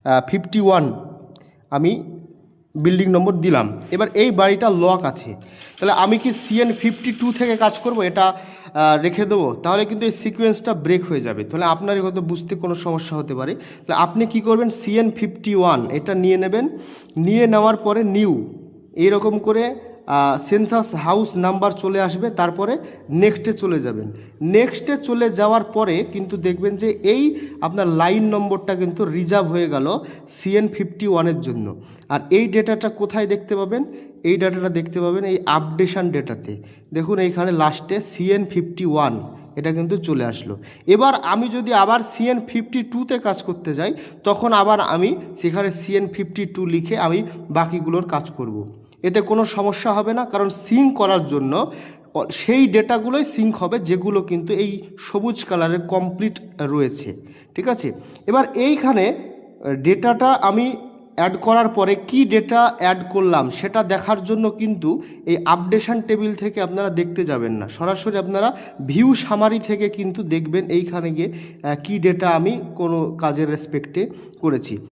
51 আমি বিল্ডিং নম্বর দিলাম। এবার এই বাড়িটা লক আছে, তাহলে আমি কি CN52 থেকে কাজ করব, এটা রেখে দেবো? তাহলে কিন্তু এই সিকোয়েন্সটা ব্রেক হয়ে যাবে, তাহলে আপনারই হয়তো বুঝতে কোনো সমস্যা হতে পারে। তাহলে আপনি কি করবেন, CN51 এটা নিয়ে নেবেন, নিয়ে নেওয়ার পরে নিউ এইরকম করে সেন্সাস হাউস নাম্বার চলে আসবে, তারপরে নেক্সটে চলে যাবেন। নেক্সটে চলে যাওয়ার পরে কিন্তু দেখবেন যে এই আপনার লাইন নম্বরটা কিন্তু রিজার্ভ হয়ে গেল CN51-এর জন্য। আর এই ডেটাটা কোথায় দেখতে পাবেন, এই ডাটাটা দেখতে পাবেন এই আপডেশন ডেটাতে। দেখুন এইখানে লাস্টে CN51 এটা কিন্তু চলে আসলো। এবার আমি যদি আবার CN52-তে কাজ করতে যাই, তখন আবার আমি সেখানে CN52 লিখে আমি বাকিগুলোর কাজ করব। এতে কোনো সমস্যা হবে না, কারণ সিঙ্ক করার জন্য সেই ডেটাগুলোই সিঙ্ক হবে যেগুলো কিন্তু এই সবুজ কালারের কমপ্লিট রয়েছে। ঠিক আছে, এবার এইখানে ডেটাটা আমি অ্যাড করার পরে কি ডেটা অ্যাড করলাম সেটা দেখার জন্য কিন্তু এই আপডেশন টেবিল থেকে আপনারা দেখতে যাবেন না, সরাসরি আপনারা ভিউ সামারি থেকে কিন্তু দেখবেন এইখানে গিয়ে কি ডেটা আমি কোনো কাজের রেসপেক্টে করেছি।